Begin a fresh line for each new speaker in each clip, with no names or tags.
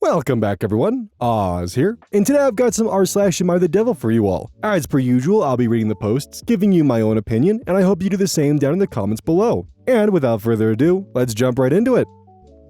Welcome back, everyone. Oz here, and today I've got some r/AmITheDevil for you all. As per usual, I'll be reading the posts, giving you my own opinion, and I hope you do the same down in the comments below. And without further ado, let's jump right into it.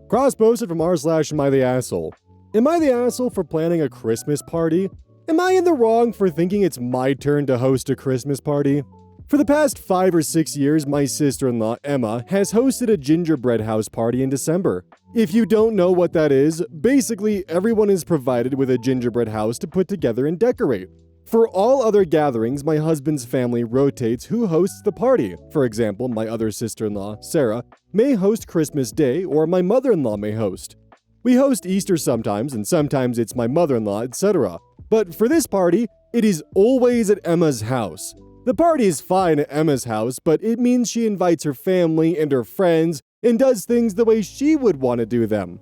Cross posted from r/AmITheAsshole. Am I the asshole for planning a Christmas party? Am I in the wrong for thinking it's my turn to host a Christmas party? For the past 5 or 6 years, my sister-in-law, Emma, has hosted a gingerbread house party in December. If you don't know what that is, basically everyone is provided with a gingerbread house to put together and decorate. For all other gatherings, my husband's family rotates who hosts the party. For example, my other sister-in-law, Sarah, may host Christmas Day, or my mother-in-law may host. We host Easter sometimes, and sometimes it's my mother-in-law, etc. But for this party, it is always at Emma's house. The party is fine at Emma's house, but it means she invites her family and her friends and does things the way she would want to do them.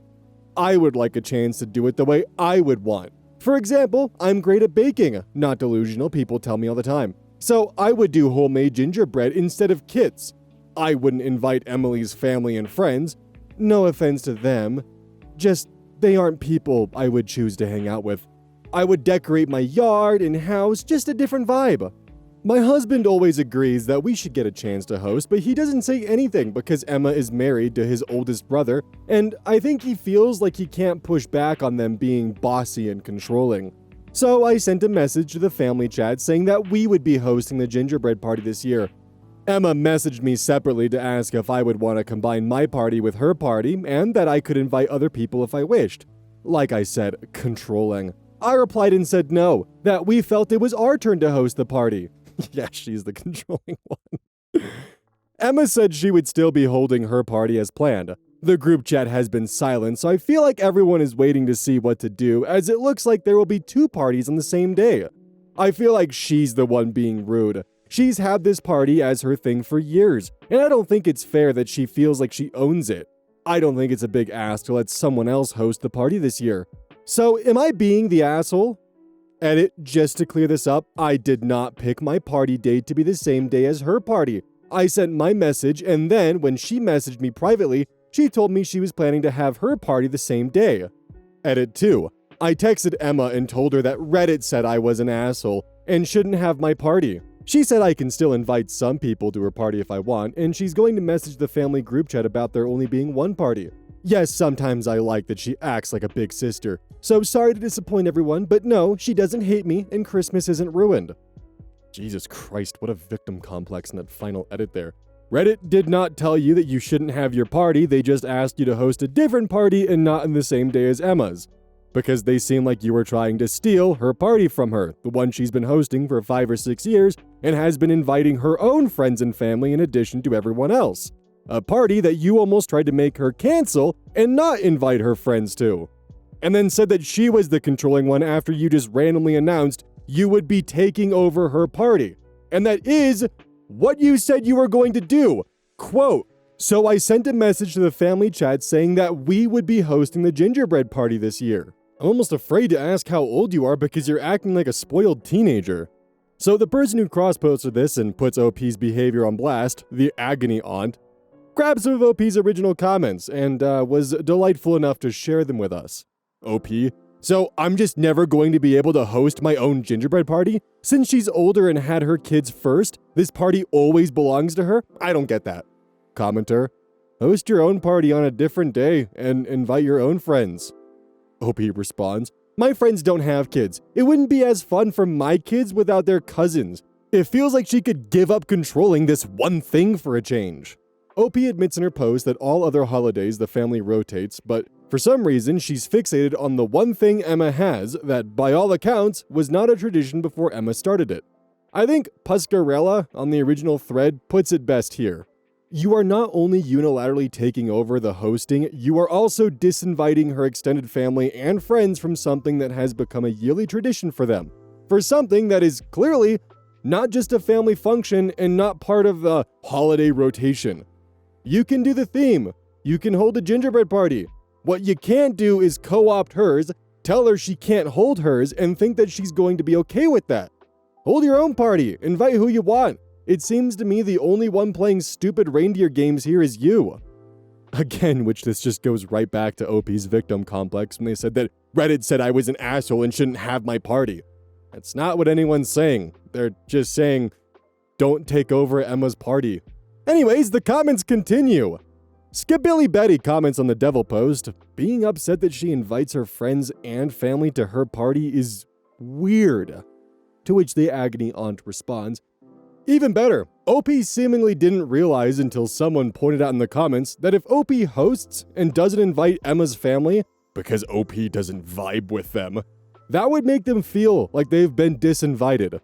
I would like a chance to do it the way I would want. For example, I'm great at baking. Not delusional, people tell me all the time. So I would do homemade gingerbread instead of kits. I wouldn't invite Emily's family and friends. No offense to them. Just, they aren't people I would choose to hang out with. I would decorate my yard and house, just a different vibe. My husband always agrees that we should get a chance to host, but he doesn't say anything because Emma is married to his oldest brother, and I think he feels like he can't push back on them being bossy and controlling. So I sent a message to the family chat saying that we would be hosting the gingerbread party this year. Emma messaged me separately to ask if I would want to combine my party with her party, and that I could invite other people if I wished. Like I said, controlling. I replied and said no, that we felt it was our turn to host the party. Yeah, she's the controlling one. Emma said she would still be holding her party as planned. The group chat has been silent, so I feel like everyone is waiting to see what to do, as it looks like there will be 2 parties on the same day. I feel like she's the one being rude. She's had this party as her thing for years, and I don't think it's fair that she feels like she owns it. I don't think it's a big ask to let someone else host the party this year. So, am I being the asshole? Edit, just to clear this up, I did not pick my party date to be the same day as her party. I sent my message, and then when she messaged me privately, she told me she was planning to have her party the same day. Edit 2. I texted Emma and told her that Reddit said I was an asshole and shouldn't have my party. She said I can still invite some people to her party if I want, and she's going to message the family group chat about there only being one party. Yes, sometimes I like that she acts like a big sister. So sorry to disappoint everyone, but no, she doesn't hate me and Christmas isn't ruined. Jesus Christ, what a victim complex in that final edit there. Reddit did not tell you that you shouldn't have your party, they just asked you to host a different party and not in the same day as Emma's. Because they seem like you were trying to steal her party from her, the one she's been hosting for 5 or 6 years, and has been inviting her own friends and family in addition to everyone else. A party that you almost tried to make her cancel and not invite her friends to. And then said that she was the controlling one after you just randomly announced you would be taking over her party. And that is what you said you were going to do. Quote, so I sent a message to the family chat saying that we would be hosting the gingerbread party this year. I'm almost afraid to ask how old you are because you're acting like a spoiled teenager. So the person who cross-posted this and puts OP's behavior on blast, the agony aunt, grabbed some of OP's original comments and was delightful enough to share them with us. OP, so I'm just never going to be able to host my own gingerbread party? Since she's older and had her kids first, this party always belongs to her? I don't get that. Commenter, host your own party on a different day and invite your own friends. OP responds, my friends don't have kids. It wouldn't be as fun for my kids without their cousins. It feels like she could give up controlling this one thing for a change. OP admits in her post that all other holidays the family rotates, but for some reason she's fixated on the one thing Emma has that, by all accounts, was not a tradition before Emma started it. I think Puscarella on the original thread puts it best here. You are not only unilaterally taking over the hosting, you are also disinviting her extended family and friends from something that has become a yearly tradition for them. For something that is clearly not just a family function and not part of the holiday rotation. You can do the theme. You can hold a gingerbread party. What you can't do is co-opt hers, tell her she can't hold hers, and think that she's going to be okay with that. Hold your own party. Invite who you want. It seems to me the only one playing stupid reindeer games here is you. Again, which this just goes right back to OP's victim complex when they said that Reddit said I was an asshole and shouldn't have my party. That's not what anyone's saying. They're just saying, don't take over Emma's party. Anyways, the comments continue. Skipbilly Betty comments on the Devil post, being upset that she invites her friends and family to her party is weird. To which the Agony Aunt responds, even better, OP seemingly didn't realize until someone pointed out in the comments that if OP hosts and doesn't invite Emma's family, because OP doesn't vibe with them, that would make them feel like they've been disinvited.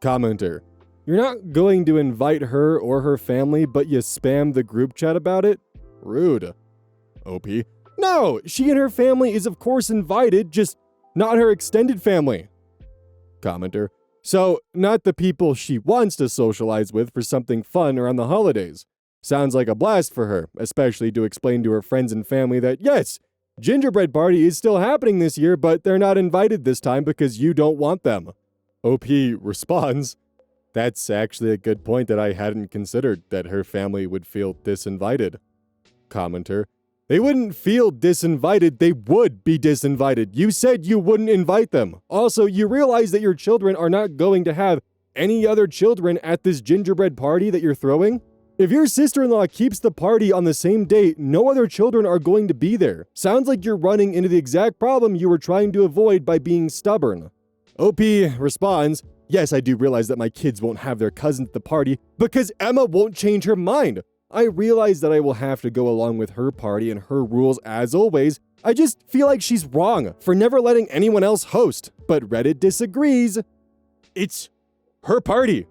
Commenter, you're not going to invite her or her family, but you spam the group chat about it? Rude. OP, no, she and her family is of course invited, just not her extended family. Commenter, so not the people she wants to socialize with for something fun around the holidays. Sounds like a blast for her, especially to explain to her friends and family that yes, gingerbread party is still happening this year, but they're not invited this time because you don't want them. OP responds, that's actually a good point that I hadn't considered, that her family would feel disinvited. Commenter, they wouldn't feel disinvited, they would be disinvited. You said you wouldn't invite them. Also, you realize that your children are not going to have any other children at this gingerbread party that you're throwing? If your sister-in-law keeps the party on the same date, no other children are going to be there. Sounds like you're running into the exact problem you were trying to avoid by being stubborn. OP responds, yes, I do realize that my kids won't have their cousins at the party because Emma won't change her mind. I realize that I will have to go along with her party and her rules as always. I just feel like she's wrong for never letting anyone else host. But Reddit disagrees. It's her party.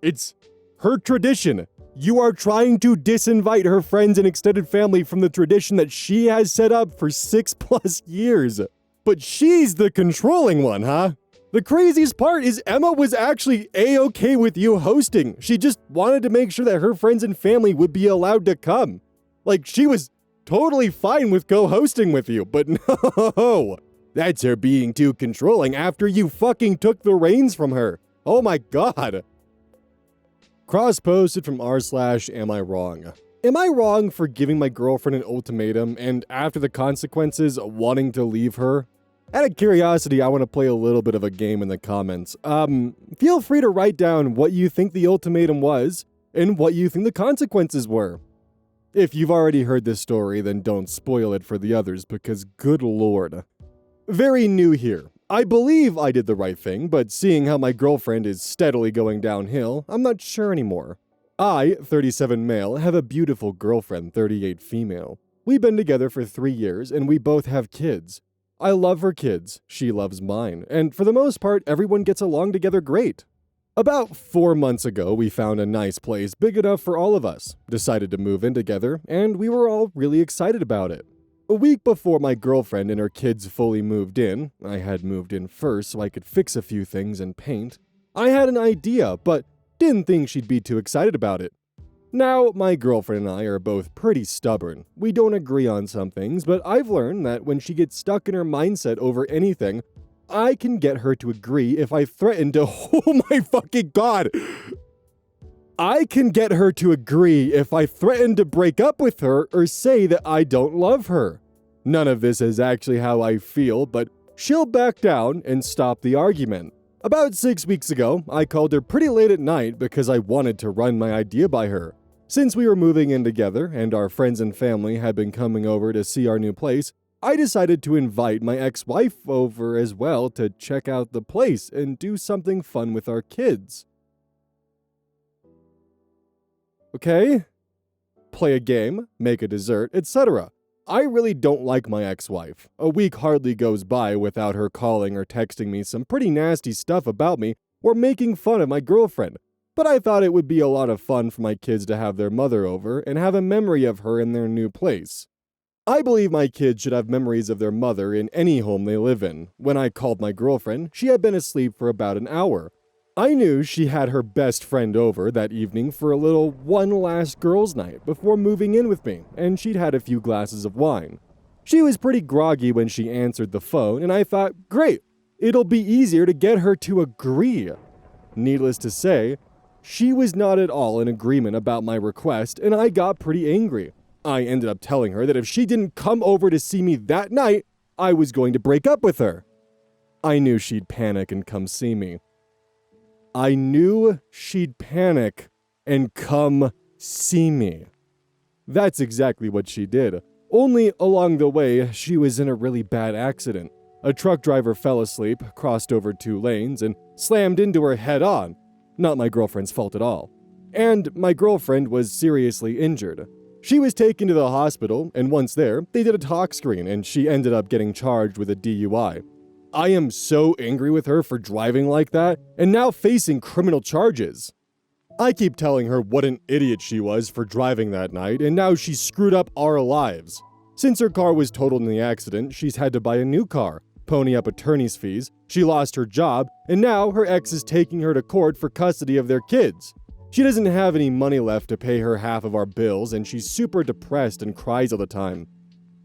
It's her tradition. You are trying to disinvite her friends and extended family from the tradition that she has set up for 6+ years. But she's the controlling one, huh? The craziest part is Emma was actually A-okay with you hosting. She just wanted to make sure that her friends and family would be allowed to come. Like, she was totally fine with co-hosting with you, but no! That's her being too controlling after you fucking took the reins from her. Oh my god. Cross posted from r/am I wrong? Am I wrong for giving my girlfriend an ultimatum and after the consequences wanting to leave her? Out of curiosity, I want to play a little bit of a game in the comments. Feel free to write down what you think the ultimatum was and what you think the consequences were. If you've already heard this story, then don't spoil it for the others because good lord. Very new here. I believe I did the right thing, but seeing how my girlfriend is steadily going downhill, I'm not sure anymore. I, 37 male, have a beautiful girlfriend, 38 female. We've been together for 3 years and we both have kids. I love her kids, she loves mine, and for the most part, everyone gets along together great. About 4 months ago, we found a nice place big enough for all of us, decided to move in together, and we were all really excited about it. A week before my girlfriend and her kids fully moved in, I had moved in first so I could fix a few things and paint. I had an idea, but didn't think she'd be too excited about it. Now, my girlfriend and I are both pretty stubborn. We don't agree on some things, but I've learned that when she gets stuck in her mindset over anything, I can get her to agree if I threaten to— oh my fucking god! I can get her to agree if I threaten to break up with her or say that I don't love her. None of this is actually how I feel, but she'll back down and stop the argument. About 6 weeks ago, I called her pretty late at night because I wanted to run my idea by her. Since we were moving in together and our friends and family had been coming over to see our new place, I decided to invite my ex-wife over as well to check out the place and do something fun with our kids. Okay? Play a game, make a dessert, etc. I really don't like my ex-wife. A week hardly goes by without her calling or texting me some pretty nasty stuff about me or making fun of my girlfriend. But I thought it would be a lot of fun for my kids to have their mother over and have a memory of her in their new place. I believe my kids should have memories of their mother in any home they live in. When I called my girlfriend, she had been asleep for about an hour. I knew she had her best friend over that evening for a little one last girls' night before moving in with me, and she'd had a few glasses of wine. She was pretty groggy when she answered the phone, and I thought, great, it'll be easier to get her to agree. Needless to say, she was not at all in agreement about my request, and I got pretty angry. I ended up telling her that if she didn't come over to see me that night, I was going to break up with her. I knew she'd panic and come see me. I knew she'd panic and come see me. That's exactly what she did. Only along the way, she was in a really bad accident. A truck driver fell asleep, crossed over 2 lanes, and slammed into her head-on. Not my girlfriend's fault at all. And my girlfriend was seriously injured. She was taken to the hospital, and once there, they did a talk screen, and she ended up getting charged with a DUI. I am so angry with her for driving like that, and now facing criminal charges. I keep telling her what an idiot she was for driving that night, and now she's screwed up our lives. Since her car was totaled in the accident, she's had to buy a new car, pony up attorney's fees, she lost her job, and now her ex is taking her to court for custody of their kids. She doesn't have any money left to pay her half of our bills, and she's super depressed and cries all the time.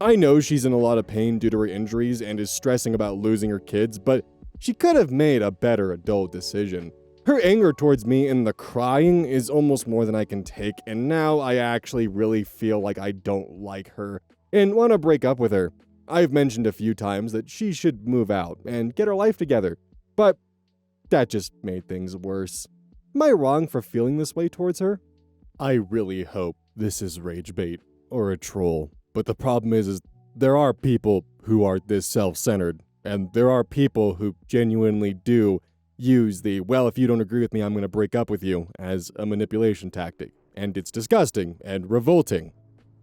I know she's in a lot of pain due to her injuries and is stressing about losing her kids, but she could have made a better adult decision. Her anger towards me and the crying is almost more than I can take, and now I actually really feel like I don't like her and want to break up with her. I've mentioned a few times that she should move out and get her life together, but that just made things worse. Am I wrong for feeling this way towards her? I really hope this is rage bait or a troll, but the problem is there are people who are this self-centered, and there are people who genuinely do use the, well, if you don't agree with me, I'm going to break up with you, as a manipulation tactic, and it's disgusting and revolting.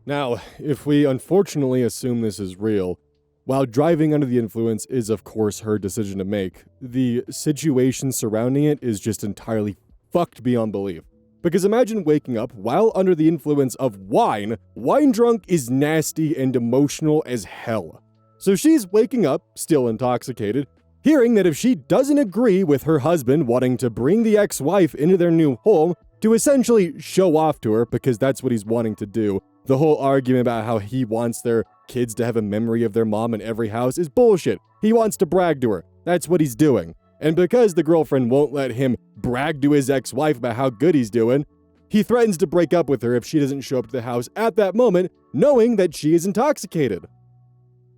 Now, if we unfortunately assume this is real, while driving under the influence is of course her decision to make, the situation surrounding it is just entirely fucked beyond belief. Because imagine waking up while under the influence of wine. Wine drunk is nasty and emotional as hell. So she's waking up, still intoxicated, hearing that if she doesn't agree with her husband wanting to bring the ex-wife into their new home to essentially show off to her because that's what he's wanting to do, the whole argument about how he wants their kids to have a memory of their mom in every house is bullshit. He wants to brag to her. That's what he's doing. And because the girlfriend won't let him brag to his ex-wife about how good he's doing, he threatens to break up with her if she doesn't show up to the house at that moment, knowing that she is intoxicated.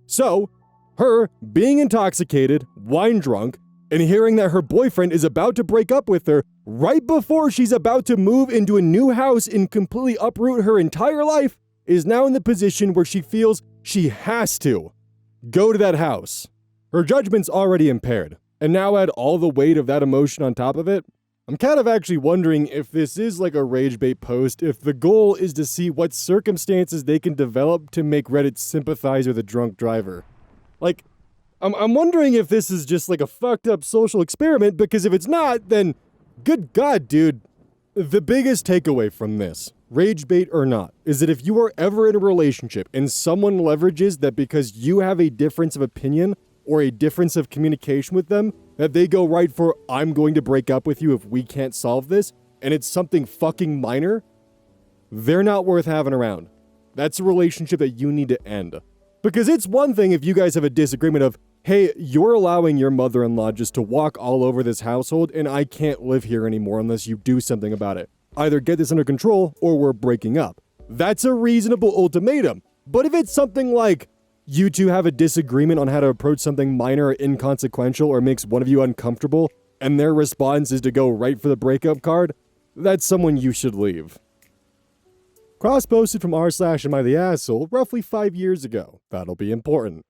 So, her being intoxicated, wine drunk, and hearing that her boyfriend is about to break up with her right before she's about to move into a new house and completely uproot her entire life, is now in the position where she feels she has to go to that house. Her judgment's already impaired, and now add all the weight of that emotion on top of it. I'm kind of actually wondering if this is like a rage bait post, if the goal is to see what circumstances they can develop to make Reddit sympathize with a drunk driver. Like, I'm wondering if this is just like a fucked up social experiment, because if it's not, then good God, dude. The biggest takeaway from this, rage bait or not, is that if you are ever in a relationship and someone leverages that because you have a difference of opinion or a difference of communication with them, that they go right for, I'm going to break up with you if we can't solve this, and it's something fucking minor, they're not worth having around. That's a relationship that you need to end. Because it's one thing if you guys have a disagreement of, hey, you're allowing your mother-in-law just to walk all over this household and I can't live here anymore unless you do something about it. Either get this under control or we're breaking up. That's a reasonable ultimatum. But if it's something like, you two have a disagreement on how to approach something minor or inconsequential or makes one of you uncomfortable, and their response is to go right for the breakup card, that's someone you should leave. Cross-posted from r/AmITheAsshole roughly 5 years ago. That'll be important.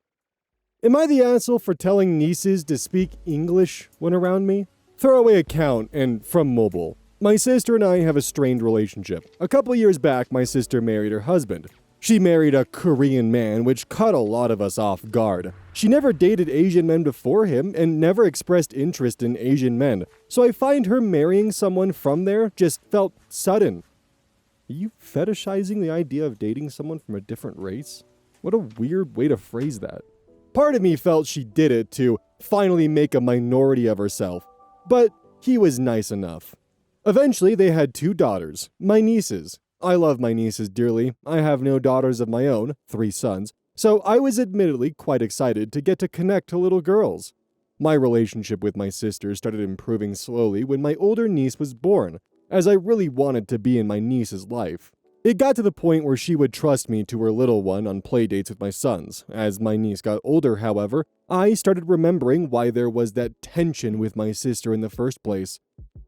Am I the asshole for telling nieces to speak English when around me? Throwaway account and from mobile. My sister and I have a strained relationship. A couple years back, my sister married her husband. She married a Korean man, which caught a lot of us off guard. She never dated Asian men before him and never expressed interest in Asian men, so I find her marrying someone from there just felt sudden. Are you fetishizing the idea of dating someone from a different race? What a weird way to phrase that. Part of me felt she did it to finally make a minority of herself, but he was nice enough. Eventually, they had 2 daughters, my nieces. I love my nieces dearly. I have no daughters of my own, 3 sons, so I was admittedly quite excited to get to connect to little girls. My relationship with my sister started improving slowly when my older niece was born, as I really wanted to be in my niece's life. It got to the point where she would trust me to her little one on playdates with my sons. As my niece got older, however, I started remembering why there was that tension with my sister in the first place.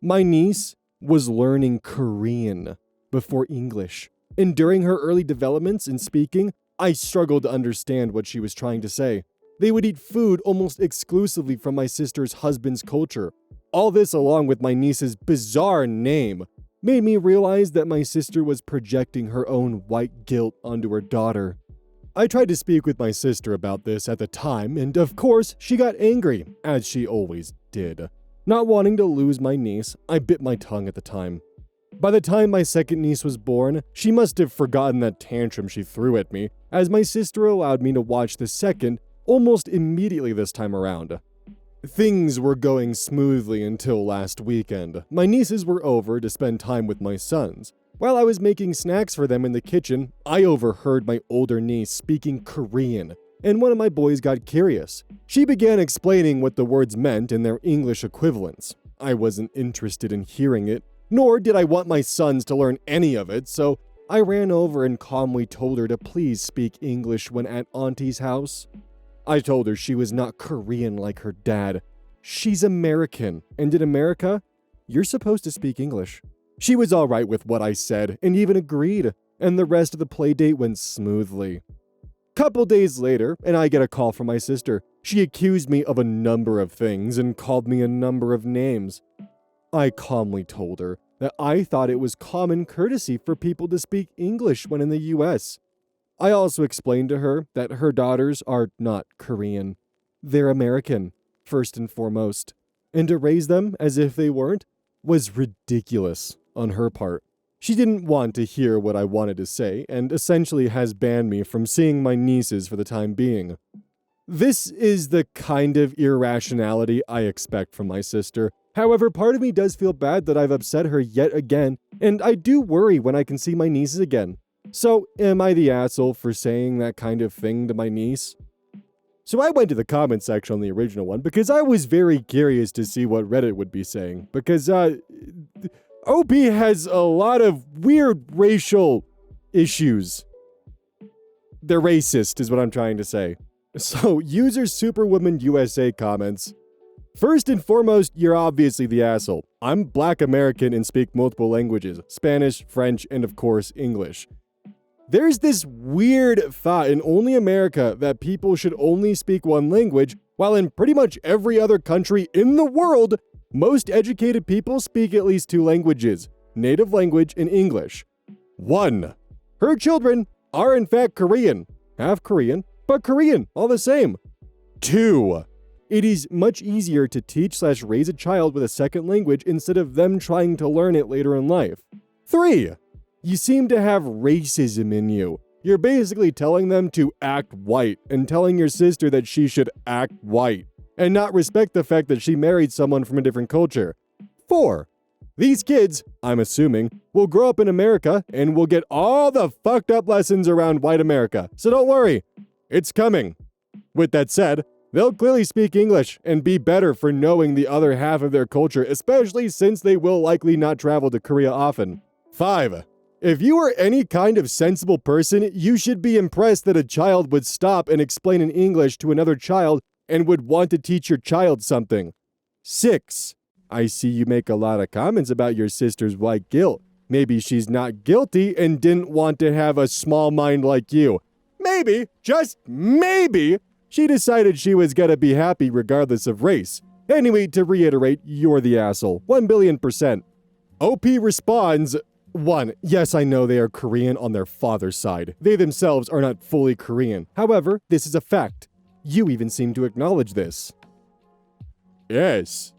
My niece was learning Korean before English, and during her early developments in speaking, I struggled to understand what she was trying to say. They would eat food almost exclusively from my sister's husband's culture. All this, along with my niece's bizarre name, made me realize that my sister was projecting her own white guilt onto her daughter. I tried to speak with my sister about this at the time, and of course, she got angry, as she always did. Not wanting to lose my niece, I bit my tongue at the time. By the time my second niece was born, she must have forgotten that tantrum she threw at me, as my sister allowed me to watch the second almost immediately this time around. Things were going smoothly until last weekend. My nieces were over to spend time with my sons. While I was making snacks for them in the kitchen, I overheard my older niece speaking Korean, and one of my boys got curious. She began explaining what the words meant in their English equivalents. I wasn't interested in hearing it, nor did I want my sons to learn any of it, so I ran over and calmly told her to please speak English when at Auntie's house. I told her she was not Korean like her dad. She's American, and in America, you're supposed to speak English. She was all right with what I said, and even agreed, and the rest of the playdate went smoothly. Couple days later, and I get a call from my sister. She accused me of a number of things and called me a number of names. I calmly told her that I thought it was common courtesy for people to speak English when in the US. I also explained to her that her daughters are not Korean. They're American, first and foremost. And to raise them as if they weren't was ridiculous on her part. She didn't want to hear what I wanted to say and essentially has banned me from seeing my nieces for the time being. This is the kind of irrationality I expect from my sister. However, part of me does feel bad that I've upset her yet again, and I do worry when I can see my nieces again. So, am I the asshole for saying that kind of thing to my niece? So I went to the comment section on the original one because I was very curious to see what Reddit would be saying. Because, OP has a lot of weird racial issues. They're racist, is what I'm trying to say. So, user Superwoman USA comments, "First and foremost, you're obviously the asshole. I'm Black American and speak multiple languages, Spanish, French, and of course, English. There's this weird thought in only America that people should only speak one language, while in pretty much every other country in the world, most educated people speak at least two languages, native language and English. 1. Her children are in fact Korean, half Korean, but Korean all the same. 2. It is much easier to teach/raise a child with a second language instead of them trying to learn it later in life. 3. You seem to have racism in you. You're basically telling them to act white and telling your sister that she should act white and not respect the fact that she married someone from a different culture. 4. These kids, I'm assuming, will grow up in America and will get all the fucked up lessons around white America. So don't worry, it's coming. With that said, they'll clearly speak English and be better for knowing the other half of their culture, especially since they will likely not travel to Korea often. 5. If you are any kind of sensible person, you should be impressed that a child would stop and explain in English to another child and would want to teach your child something. 6. I see you make a lot of comments about your sister's white guilt. Maybe she's not guilty and didn't want to have a small mind like you. Maybe, just maybe, she decided she was gonna be happy regardless of race. Anyway, to reiterate, you're the asshole. 1,000,000,000%. OP responds, 1. Yes, I know they are Korean on their father's side. They themselves are not fully Korean. However, this is a fact. You even seem to acknowledge this. Yes.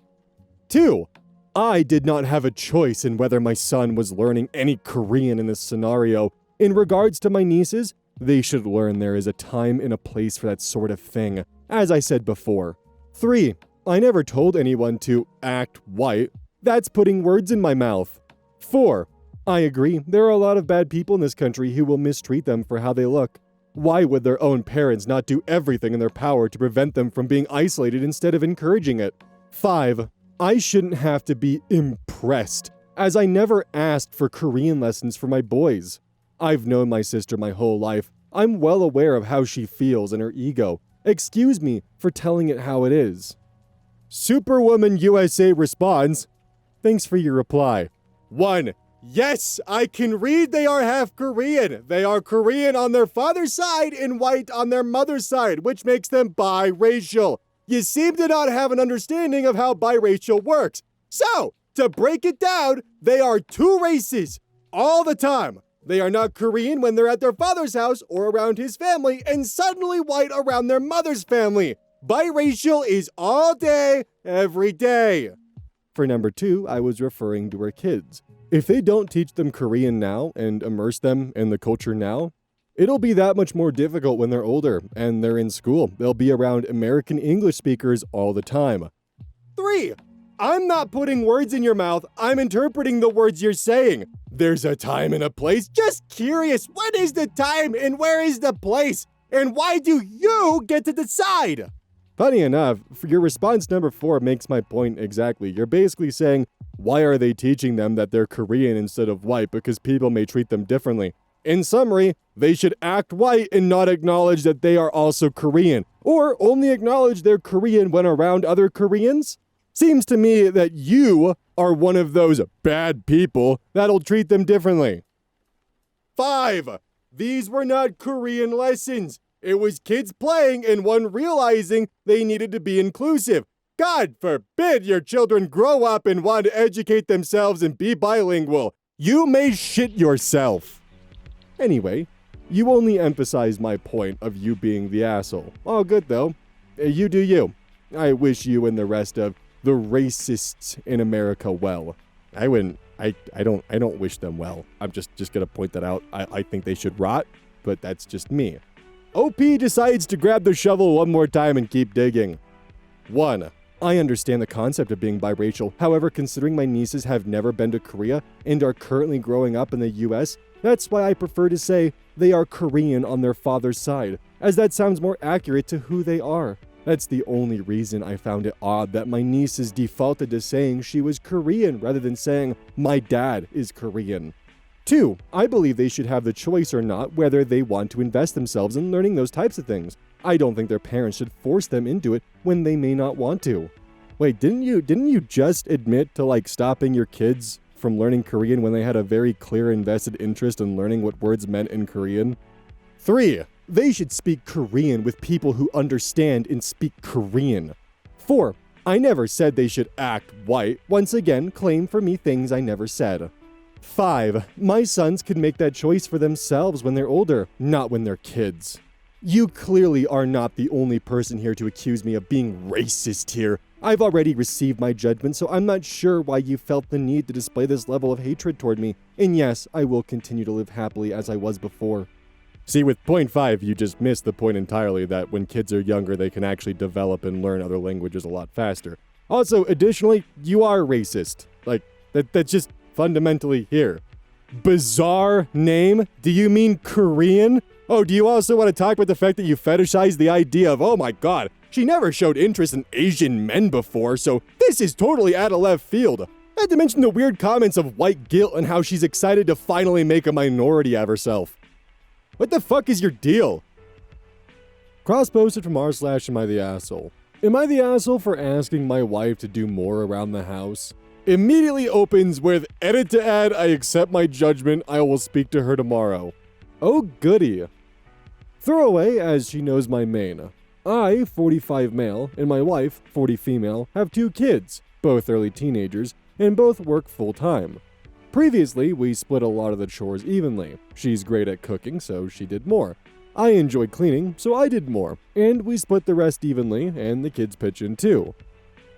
2. I did not have a choice in whether my son was learning any Korean in this scenario. In regards to my nieces, they should learn there is a time and a place for that sort of thing, as I said before. 3. I never told anyone to act white. That's putting words in my mouth. 4. I agree, there are a lot of bad people in this country who will mistreat them for how they look. Why would their own parents not do everything in their power to prevent them from being isolated instead of encouraging it? 5. I shouldn't have to be impressed, as I never asked for Korean lessons for my boys. I've known my sister my whole life. I'm well aware of how she feels and her ego. Excuse me for telling it how it is. Superwoman USA responds, thanks for your reply. 1. Yes, I can read they are half Korean. They are Korean on their father's side and white on their mother's side, which makes them biracial. You seem to not have an understanding of how biracial works. So, to break it down, they are two races all the time. They are not Korean when they're at their father's house or around his family, and suddenly white around their mother's family. Biracial is all day, every day. For number 2, I was referring to her kids. If they don't teach them Korean now and immerse them in the culture now, it'll be that much more difficult when they're older and they're in school. They'll be around American English speakers all the time. 3. I'm not putting words in your mouth. I'm interpreting the words you're saying. There's a time and a place. Just curious, what is the time and where is the place? And why do you get to decide? Funny enough, your response number 4 makes my point exactly. You're basically saying, why are they teaching them that they're Korean instead of white? Because people may treat them differently. In summary, they should act white and not acknowledge that they are also Korean, or only acknowledge they're Korean when around other Koreans. Seems to me that you are one of those bad people that'll treat them differently. 5. These were not Korean lessons. It was kids playing and one realizing they needed to be inclusive. God forbid your children grow up and want to educate themselves and be bilingual. You may shit yourself. Anyway, you only emphasized my point of you being the asshole. All good though. You do you. I wish you and the rest of the racists in America well. I don't wish them well. I'm just gonna point that out. I think they should rot, but that's just me. OP decides to grab the shovel one more time and keep digging. 1. I understand the concept of being biracial. However, considering my nieces have never been to Korea and are currently growing up in the US, that's why I prefer to say they are Korean on their father's side, as that sounds more accurate to who they are. That's the only reason I found it odd that my nieces defaulted to saying she was Korean rather than saying my dad is Korean. 2. I believe they should have the choice or not whether they want to invest themselves in learning those types of things. I don't think their parents should force them into it when they may not want to. Wait, didn't you just admit to stopping your kids from learning Korean when they had a very clear invested interest in learning what words meant in Korean? 3. They should speak Korean with people who understand and speak Korean. 4. I never said they should act white. Once again, claim for me things I never said. 5. My sons can make that choice for themselves when they're older, not when they're kids. You clearly are not the only person here to accuse me of being racist here. I've already received my judgment, so I'm not sure why you felt the need to display this level of hatred toward me. And yes, I will continue to live happily as I was before. See, with point 5, you just missed the point entirely that when kids are younger, they can actually develop and learn other languages a lot faster. Also, additionally, you are racist. That's just fundamentally here. Bizarre name? Do you mean Korean? Oh, do you also want to talk about the fact that you fetishize the idea of, oh my god, she never showed interest in Asian men before, so this is totally out of left field. Not to mention the weird comments of white guilt and how she's excited to finally make a minority of herself. What the fuck is your deal? Cross-posted from r/AmITheAsshole. Am I the asshole for asking my wife to do more around the house? Immediately opens with, edit to add, I accept my judgment, I will speak to her tomorrow. Oh goody. Throwaway, as she knows my main. I, 45 male, and my wife, 40 female, have 2 kids, both early teenagers, and both work full-time. Previously, we split a lot of the chores evenly. She's great at cooking, so she did more. I enjoyed cleaning, so I did more, and we split the rest evenly, and the kids pitch in too.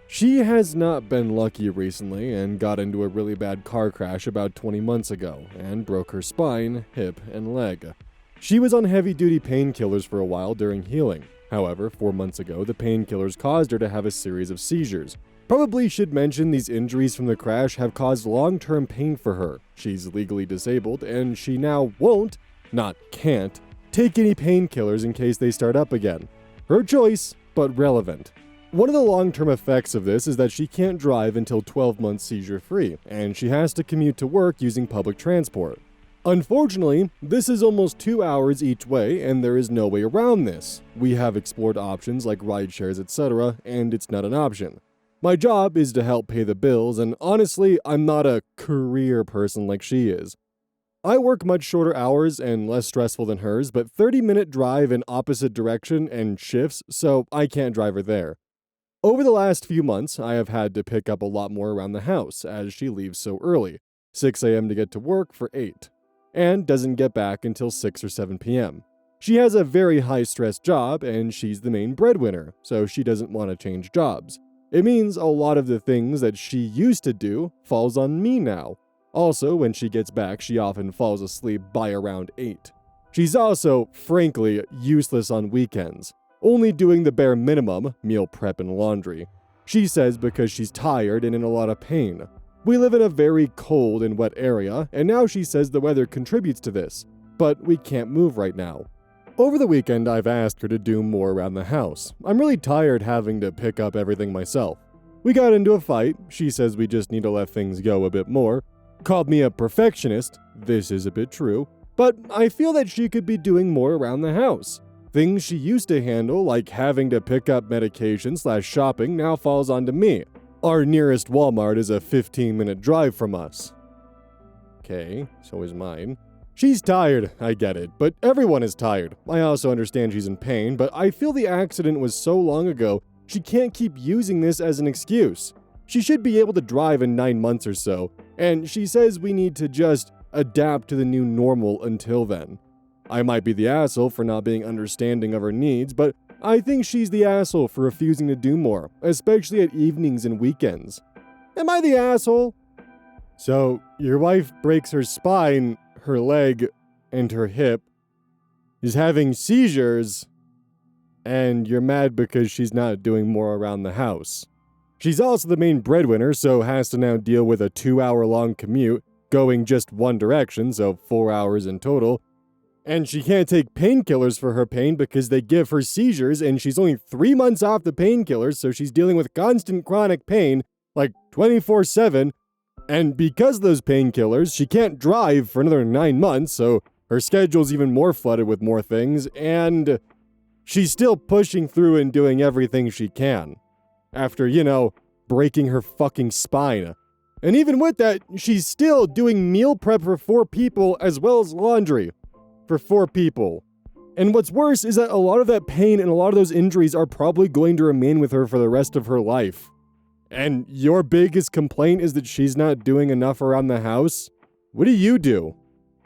She has not been lucky recently and got into a really bad car crash about 20 months ago and broke her spine, hip, and leg. She was on heavy-duty painkillers for a while during healing. However, 4 months ago, the painkillers caused her to have a series of seizures. Probably should mention these injuries from the crash have caused long-term pain for her. She's legally disabled, and she now won't, not can't, take any painkillers in case they start up again. Her choice, but relevant. One of the long-term effects of this is that she can't drive until 12 months seizure-free, and she has to commute to work using public transport. Unfortunately, this is almost 2 hours each way and there is no way around this. We have explored options like ride shares, etc., and it's not an option. My job is to help pay the bills, and honestly, I'm not a career person like she is. I work much shorter hours and less stressful than hers, but 30-minute drive in opposite direction and shifts, so I can't drive her there. Over the last few months, I have had to pick up a lot more around the house as she leaves so early, 6 a.m. to get to work for 8, and doesn't get back until 6 or 7 p.m. She has a very high-stress job, and she's the main breadwinner, so she doesn't want to change jobs. It means a lot of the things that she used to do falls on me now. Also, when she gets back, she often falls asleep by around 8. She's also, frankly, useless on weekends, only doing the bare minimum, meal prep and laundry. She says because she's tired and in a lot of pain. We live in a very cold and wet area, and now she says the weather contributes to this, but we can't move right now. Over the weekend, I've asked her to do more around the house. I'm really tired having to pick up everything myself. We got into a fight. She says we just need to let things go a bit more. Called me a perfectionist. This is a bit true. But I feel that she could be doing more around the house. Things she used to handle, like having to pick up medication/shopping, now falls onto me. Our nearest Walmart is a 15-minute drive from us. Okay, so is mine. She's tired, I get it, but everyone is tired. I also understand she's in pain, but I feel the accident was so long ago, she can't keep using this as an excuse. She should be able to drive in 9 months or so, and she says we need to just adapt to the new normal until then. I might be the asshole for not being understanding of her needs, but I think she's the asshole for refusing to do more, especially at evenings and weekends. Am I the asshole? So, your wife breaks her spine, her leg, and her hip, is having seizures, and you're mad because she's not doing more around the house. She's also the main breadwinner, so has to now deal with a 2-hour-long commute, going just one direction, so 4 hours in total. And she can't take painkillers for her pain because they give her seizures, and she's only 3 months off the painkillers, so she's dealing with constant chronic pain, like 24/7. And because of those painkillers, she can't drive for another 9 months, so her schedule's even more flooded with more things, and she's still pushing through and doing everything she can. After, breaking her fucking spine. And even with that, she's still doing meal prep for 4 people as well as laundry. For 4 people. And what's worse is that a lot of that pain and a lot of those injuries are probably going to remain with her for the rest of her life. And your biggest complaint is that she's not doing enough around the house? What do?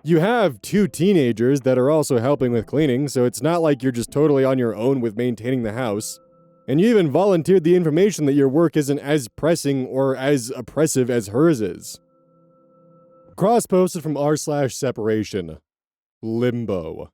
You have 2 teenagers that are also helping with cleaning, so it's not like you're just totally on your own with maintaining the house. And you even volunteered the information that your work isn't as pressing or as oppressive as hers is. Cross-posted from r/separation. Limbo.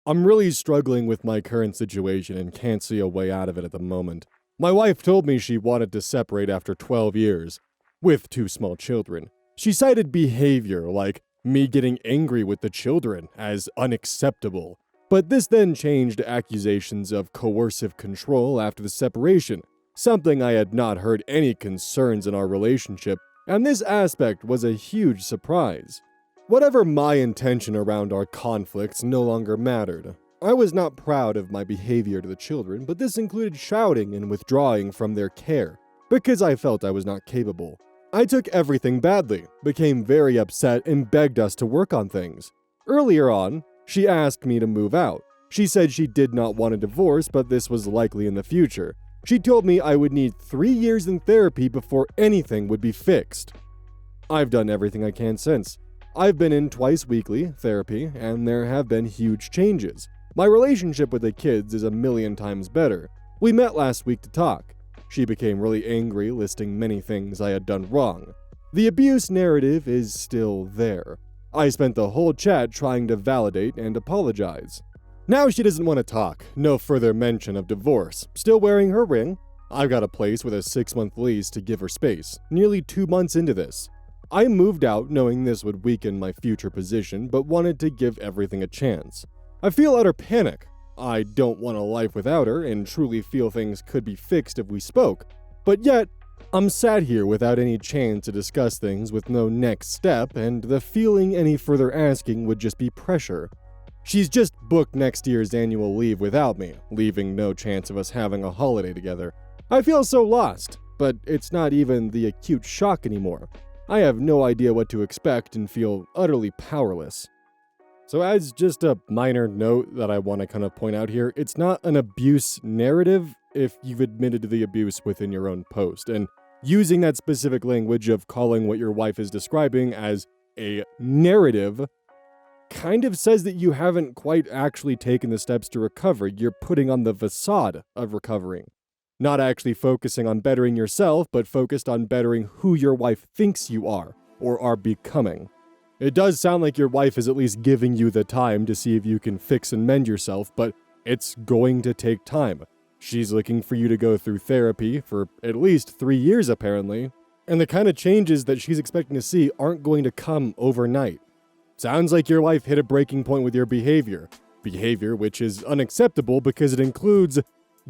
I'm really struggling with my current situation and can't see a way out of it at the moment. My wife told me she wanted to separate after 12 years, with 2 small children. She cited behavior like me getting angry with the children as unacceptable. But this then changed to accusations of coercive control after the separation, something I had not heard any concerns in our relationship, and this aspect was a huge surprise. Whatever my intention around our conflicts no longer mattered. I was not proud of my behavior to the children, but this included shouting and withdrawing from their care, because I felt I was not capable. I took everything badly, became very upset, and begged us to work on things. Earlier on, she asked me to move out. She said she did not want a divorce, but this was likely in the future. She told me I would need 3 years in therapy before anything would be fixed. I've done everything I can since. I've been in twice weekly therapy, and there have been huge changes. My relationship with the kids is a million times better. We met last week to talk. She became really angry, listing many things I had done wrong. The abuse narrative is still there. I spent the whole chat trying to validate and apologize. Now she doesn't want to talk, no further mention of divorce, still wearing her ring. I've got a place with a 6-month lease to give her space, nearly 2 months into this. I moved out knowing this would weaken my future position, but wanted to give everything a chance. I feel utter panic. I don't want a life without her and truly feel things could be fixed if we spoke. But yet, I'm sat here without any chance to discuss things with no next step, and the feeling any further asking would just be pressure. She's just booked next year's annual leave without me, leaving no chance of us having a holiday together. I feel so lost, but it's not even the acute shock anymore. I have no idea what to expect and feel utterly powerless. So as just a minor note that I want to kind of point out here, it's not an abuse narrative if you've admitted to the abuse within your own post, and using that specific language of calling what your wife is describing as a narrative kind of says that you haven't quite actually taken the steps to recover. You're putting on the facade of recovering. Not actually focusing on bettering yourself, but focused on bettering who your wife thinks you are, or are becoming. It does sound like your wife is at least giving you the time to see if you can fix and mend yourself, but it's going to take time. She's looking for you to go through therapy for at least 3 years apparently, and the kind of changes that she's expecting to see aren't going to come overnight. Sounds like your wife hit a breaking point with your behavior which is unacceptable because it includes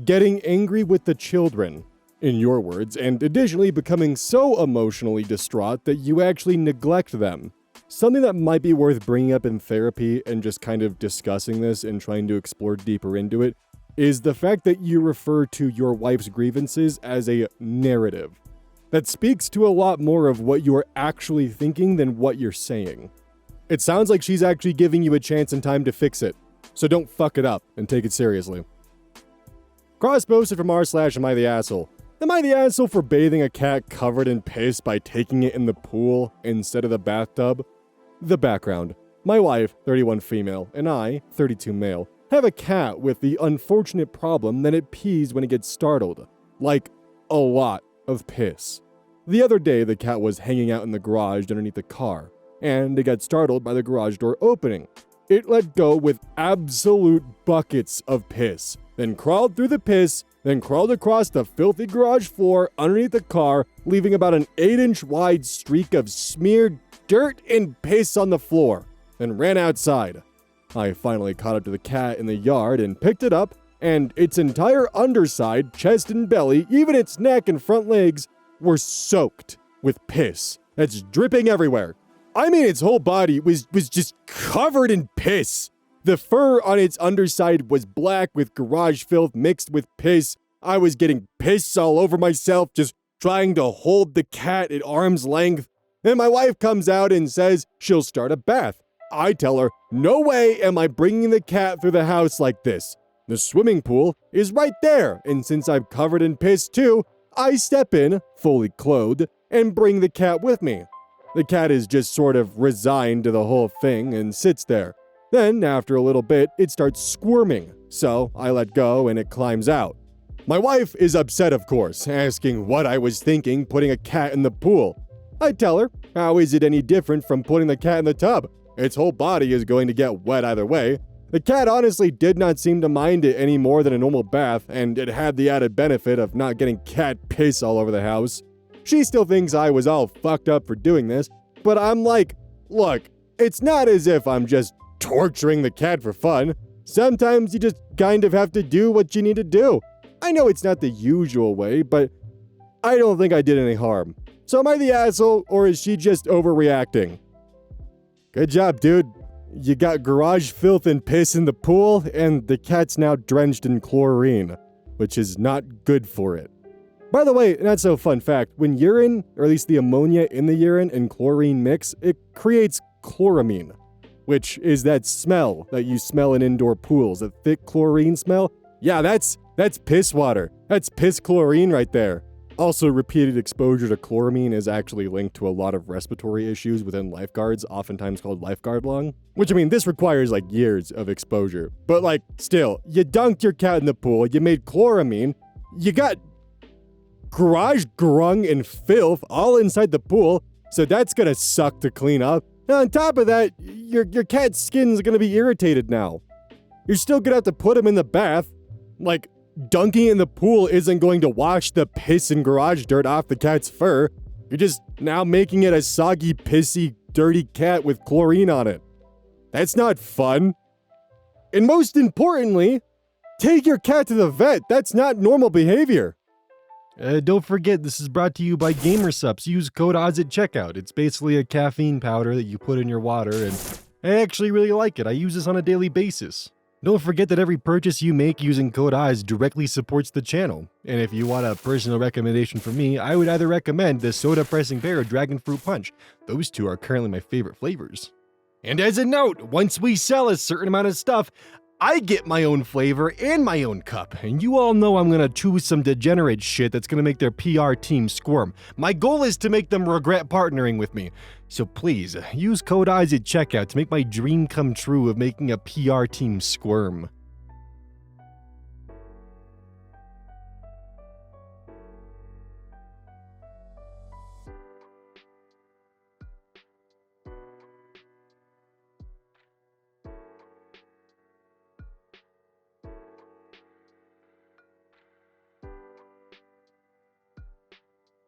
getting angry with the children, in your words, and additionally becoming so emotionally distraught that you actually neglect them. Something that might be worth bringing up in therapy and just kind of discussing this and trying to explore deeper into it is the fact that you refer to your wife's grievances as a narrative. That speaks to a lot more of what you're actually thinking than what you're saying. It sounds like she's actually giving you a chance and time to fix it, so don't fuck it up and take it seriously. Cross posted from r/AmITheAsshole. Am I the asshole for bathing a cat covered in piss by taking it in the pool instead of the bathtub? The background. My wife, 31 female, and I, 32 male, have a cat with the unfortunate problem that it pees when it gets startled. Like, a lot of piss. The other day, the cat was hanging out in the garage underneath the car, and it got startled by the garage door opening. It let go with absolute buckets of piss, then crawled through the piss, then crawled across the filthy garage floor underneath the car, leaving about an 8-inch wide streak of smeared dirt and piss on the floor, then ran outside. I finally caught up to the cat in the yard and picked it up, and its entire underside, chest and belly, even its neck and front legs, were soaked with piss that's dripping everywhere. I mean, its whole body was just covered in piss. The fur on its underside was black with garage filth mixed with piss. I was getting piss all over myself, just trying to hold the cat at arm's length. Then my wife comes out and says she'll start a bath. I tell her, no way am I bringing the cat through the house like this. The swimming pool is right there, and since I'm covered in piss too, I step in, fully clothed, and bring the cat with me. The cat is just sort of resigned to the whole thing and sits there. Then, after a little bit, it starts squirming, so I let go and it climbs out. My wife is upset, of course, asking what I was thinking putting a cat in the pool. I tell her, how is it any different from putting the cat in the tub? Its whole body is going to get wet either way. The cat honestly did not seem to mind it any more than a normal bath, and it had the added benefit of not getting cat piss all over the house. She still thinks I was all fucked up for doing this, but I'm like, look, it's not as if I'm just torturing the cat for fun. Sometimes you just kind of have to do what you need to do. I know it's not the usual way, but I don't think I did any harm. So am I the asshole, or is she just overreacting? Good job, dude. You got garage filth and piss in the pool, and the cat's now drenched in chlorine, which is not good for it. By the way, not so fun fact, when urine, or at least the ammonia in the urine and chlorine mix, it creates chloramine, which is that smell that you smell in indoor pools, a thick chlorine smell. Yeah, that's piss water. That's piss chlorine right there. Also, repeated exposure to chloramine is actually linked to a lot of respiratory issues within lifeguards, oftentimes called lifeguard lung. Which, I mean, this requires like years of exposure. But like, still, you dunked your cat in the pool, you made chloramine, you got garage grung and filth all inside the pool, so that's gonna suck to clean up. And on top of that, your cat's skin's gonna be irritated now. You're still gonna have to put him in the bath. Like, dunking in the pool isn't going to wash the piss and garage dirt off the cat's fur. You're just now making it a soggy, pissy, dirty cat with chlorine on it. That's not fun. And most importantly, take your cat to the vet. That's not normal behavior. Don't forget, this is brought to you by GamerSupps. Use code ODDS at checkout. It's basically a caffeine powder that you put in your water, and I actually really like it. I use this on a daily basis. Don't forget that every purchase you make using code ODDS directly supports the channel. And if you want a personal recommendation from me, I would either recommend the Soda Pressing Pear or Dragon Fruit Punch. Those two are currently my favorite flavors. And as a note, once we sell a certain amount of stuff, I get my own flavor and my own cup, and you all know I'm gonna choose some degenerate shit that's gonna make their PR team squirm. My goal is to make them regret partnering with me. So please, use code ODDS at checkout to make my dream come true of making a PR team squirm.